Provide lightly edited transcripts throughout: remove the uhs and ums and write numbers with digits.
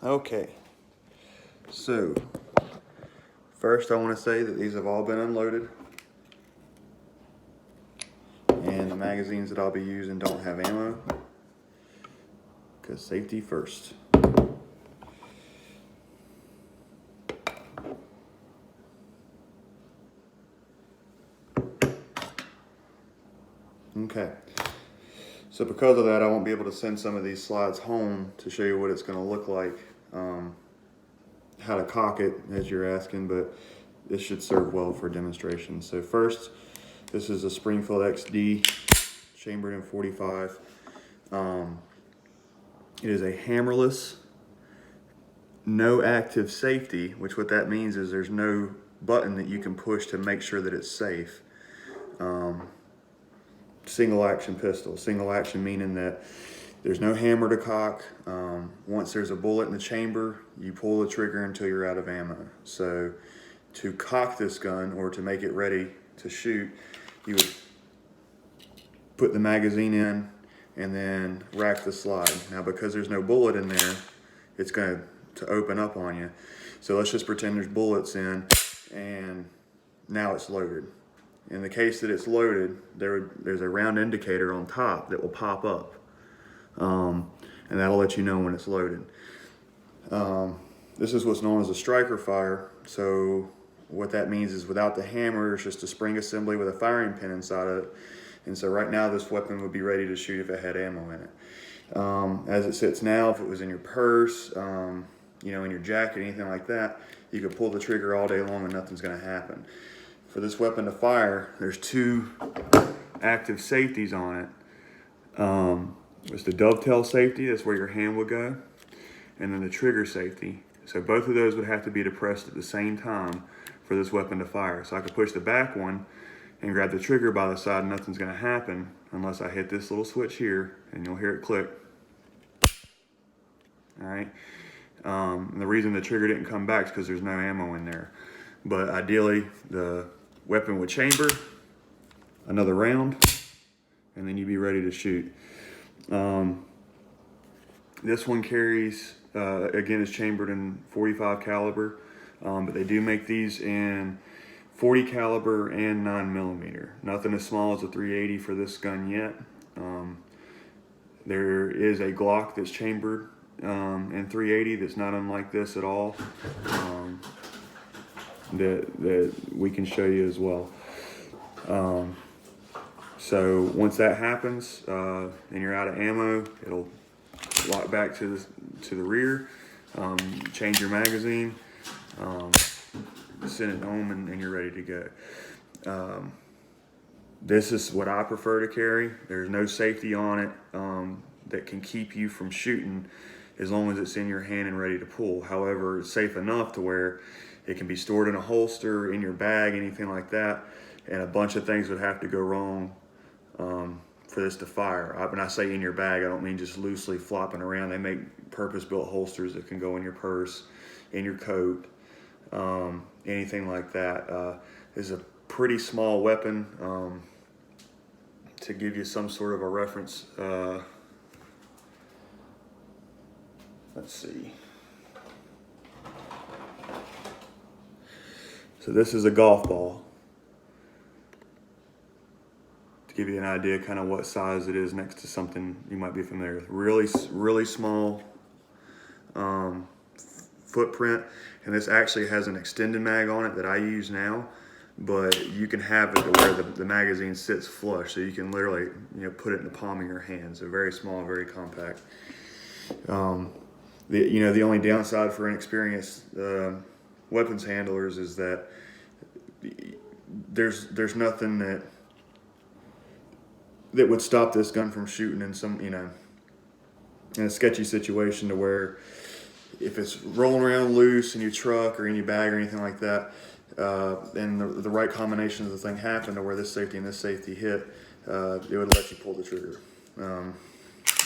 Okay, so first I want to say that these have all been unloaded, and the magazines that I'll be using don't have ammo, because safety first. Okay, so because of that, I won't be able to send some of these slides home to show you what it's going to look like, how to cock it, as you're asking, but this should serve well for demonstration. So first, this is a Springfield XD, chambered in 45. It is a hammerless, no active safety, which what that means is there's no button that you can push to make sure that it's safe. Single action pistol. Single action meaning that there's no hammer to cock. Once there's a bullet in the chamber, you pull the trigger until you're out of ammo. So to cock this gun or to make it ready to shoot, you would put the magazine in and then rack the slide. Now because there's no bullet in there, it's going to open up on you. So let's just pretend there's bullets in, and now it's loaded. In the case that it's loaded, there's a round indicator on top that will pop up, and that'll let you know when it's loaded. This is what's known as a striker fire. So what that means is without the hammer, it's just a spring assembly with a firing pin inside of it. And so right now this weapon would be ready to shoot if it had ammo in it. As it sits now, if it was in your purse, in your jacket, anything like that, you could pull the trigger all day long and nothing's going to happen. For this weapon to fire, there's two active safeties on it. There's the dovetail safety, that's where your hand would go, and then the trigger safety. So both of those would have to be depressed at the same time for this weapon to fire. So I could push the back one and grab the trigger by the side, and nothing's going to happen unless I hit this little switch here, and you'll hear it click. All right. And the reason the trigger didn't come back is because there's no ammo in there. But ideally, the weapon would chamber another round, and then you'd be ready to shoot. This one carries, again, is chambered in 45 caliber, but they do make these in 40 caliber and 9mm. Nothing as small as a 380 for this gun yet. There is a Glock that's chambered in 380 that's not unlike this at all. That we can show you as well. So once that happens and you're out of ammo, it'll lock back to the rear, change your magazine, send it home, and you're ready to go. This is what I prefer to carry. There's no safety on it that can keep you from shooting as long as it's in your hand and ready to pull. However, it's safe enough to where it can be stored in a holster, in your bag, anything like that, and a bunch of things would have to go wrong for this to fire. When I say in your bag, I don't mean just loosely flopping around. They make purpose-built holsters that can go in your purse, in your coat, anything like that. This is a pretty small weapon. To give you some sort of a reference, let's see. So this is a golf ball, to give you an idea kind of what size it is next to something you might be familiar with. Really small footprint, and this actually has an extended mag on it that I use now, but you can have it to where the magazine sits flush, so you can literally put it in the palm of your hand. So very small, very compact. The only downside for inexperienced weapons handlers is that there's nothing that would stop this gun from shooting in some in a sketchy situation, to where if it's rolling around loose in your truck or in your bag or anything like that, and the right combination of the thing happened to where this safety and this safety hit, it would let you pull the trigger.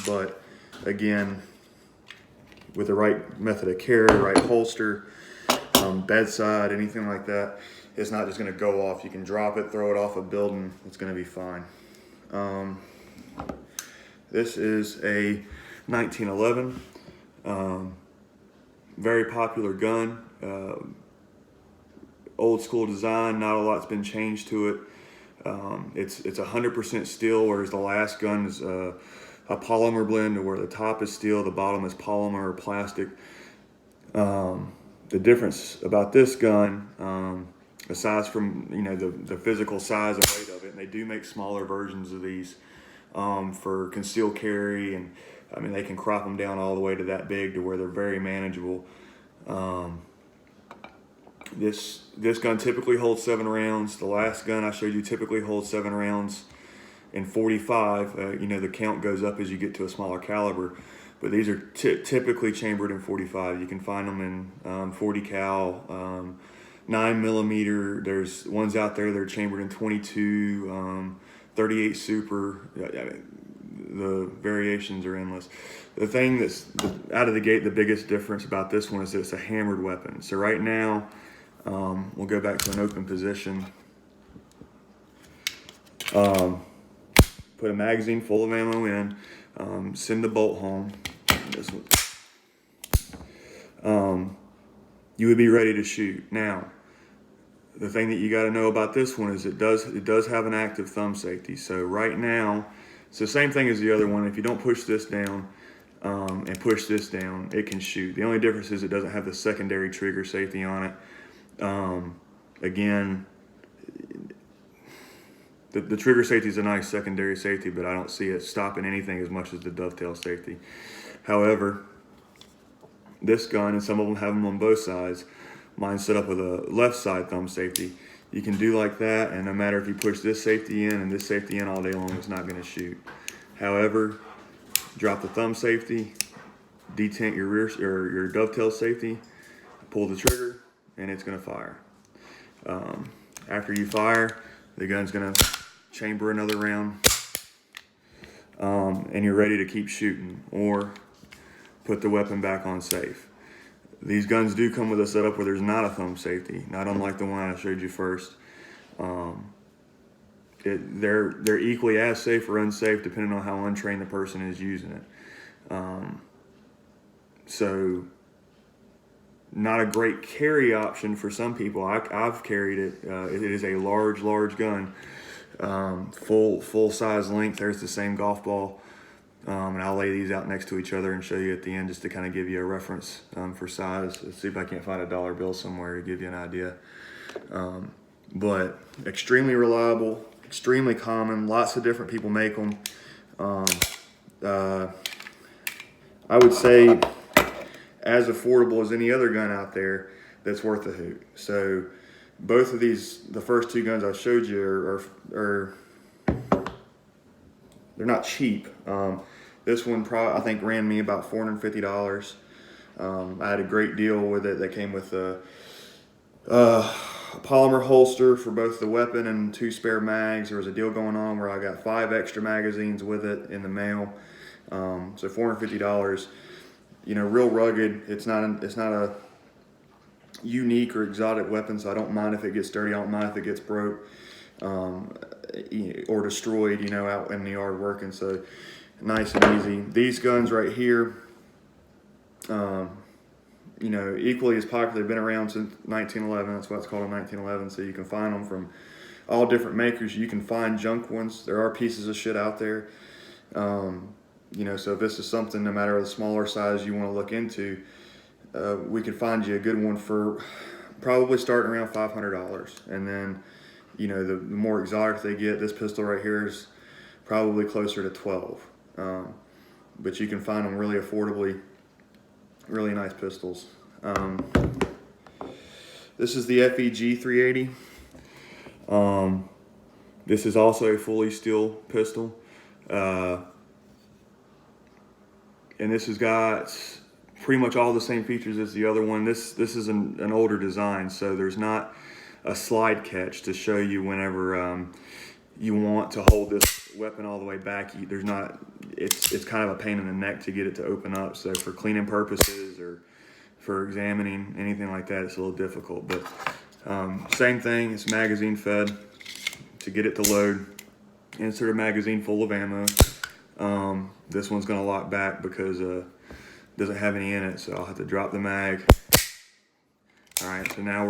But again, with the right method of carry, right holster, bedside, anything like that, it's not just going to go off. You can drop it, throw it off a building, it's going to be fine. This is a 1911. very popular gun. Old school design, not a lot's been changed to it. It's 100% steel, whereas the last gun is a polymer blend, where the top is steel, the bottom is polymer or plastic. The difference about this gun, aside from the physical size and weight of it, and they do make smaller versions of these for concealed carry, and I mean they can crop them down all the way to that big to where they're very manageable. This gun typically holds 7 rounds. The last gun I showed you typically holds 7 rounds in 45. The count goes up as you get to a smaller caliber, but these are typically chambered in 45. You can find them in 40 cal, 9mm. There's ones out there that are chambered in 22, 38 super. The variations are endless. The thing that's out of the gate, the biggest difference about this one is that it's a hammered weapon. So right now, we'll go back to an open position. Put a magazine full of ammo in, send the bolt home. This one. You would be ready to shoot. Now, the thing that you got to know about this one is it does have an active thumb safety. So right now, it's the same thing as the other one. If you don't push this down and push this down, it can shoot. The only difference is it doesn't have the secondary trigger safety on it. Again, the trigger safety is a nice secondary safety, but I don't see it stopping anything as much as the dovetail safety. However, this gun, and some of them have them on both sides, mine's set up with a left side thumb safety. You can do like that, and no matter if you push this safety in and this safety in all day long, it's not going to shoot. However, drop the thumb safety, detent your rear or your dovetail safety, pull the trigger, and it's going to fire. After you fire, the gun's going to chamber another round, and you're ready to keep shooting or put the weapon back on safe. These guns do come with a setup where there's not a thumb safety, not unlike the one I showed you first. They're equally as safe or unsafe depending on how untrained the person is using it. So not a great carry option for some people. I've carried it. It is a large gun, full size length. There's the same golf ball. And I'll lay these out next to each other and show you at the end just to kind of give you a reference for size. Let's see if I can't find a dollar bill somewhere to give you an idea. But extremely reliable, extremely common. Lots of different people make them. I would say as affordable as any other gun out there that's worth a hoot. So both of these, the first 2 guns I showed you are they're not cheap. This one I think ran me about $450. I had a great deal with it. That came with a polymer holster for both the weapon and 2 spare mags. There was a deal going on where I got 5 extra magazines with it in the mail. So $450. Real rugged. It's not a unique or exotic weapon, so I don't mind if it gets dirty. I don't mind if it gets broke or destroyed, out in the yard working. So nice and easy. These guns right here, equally as popular. They've been around since 1911. That's why it's called a 1911. So you can find them from all different makers. You can find junk ones. There are pieces of shit out there. So if this is something, no matter the smaller size you want to look into, we could find you a good one for probably starting around $500. And then, the more exotic they get, this pistol right here is probably closer to 12. But you can find them really affordably, really nice pistols. This is the FEG 380. This is also a fully steel pistol. And this has got pretty much all the same features as the other one. This is an older design, so there's not a slide catch to show you whenever you want to hold this weapon all the way back. There's not. It's kind of a pain in the neck to get it to open up. So for cleaning purposes or for examining anything like that, it's a little difficult. But same thing. It's magazine fed. To get it to load, insert a magazine full of ammo. This one's going to lock back because it doesn't have any in it, so I'll have to drop the mag, All right, so now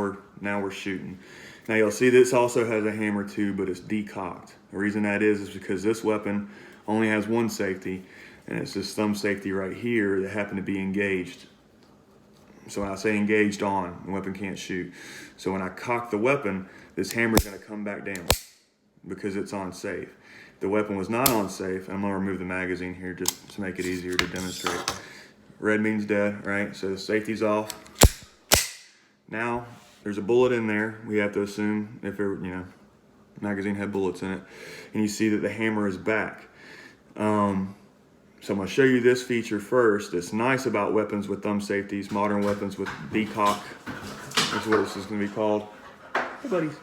we're shooting. Now you'll see this also has a hammer too, but it's decocked. The reason that is because this weapon only has one safety, and it's this thumb safety right here that happened to be engaged. So when I say engaged on, the weapon can't shoot. So when I cock the weapon, this hammer is going to come back down because it's on safe. If the weapon was not on safe, I'm going to remove the magazine here just to make it easier to demonstrate. Red means dead, right? So the safety's off. Now there's a bullet in there. We have to assume if it, magazine had bullets in it, and you see that the hammer is back. So I'm going to show you this feature first. It's nice about weapons with thumb safeties, modern weapons with decock. That's what this is going to be called. Hey, buddies.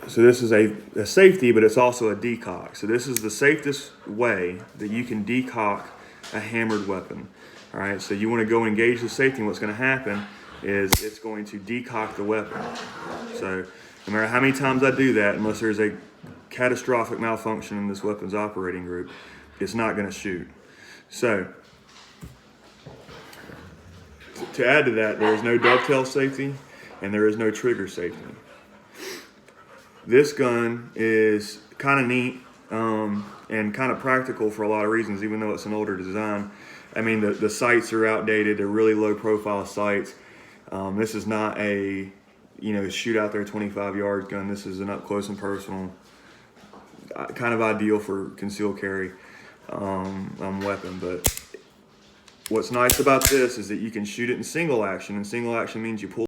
So this is a safety, but it's also a decock. So this is the safest way that you can decock a hammered weapon. All right, so you want to go engage the safety, and what's going to happen is it's going to decock the weapon. So no matter how many times I do that, unless there's a catastrophic malfunction in this weapon's operating group, it's not going to shoot. So to add to that, there is no dovetail safety and there is no trigger safety. This gun is kind of neat and kind of practical for a lot of reasons, even though it's an older design. I mean, the sights are outdated. They're really low profile sights. This is not a shoot out there 25 yards gun. This is an up close and personal, kind of ideal for concealed carry weapon. But what's nice about this is that you can shoot it in single action, and single action means you pull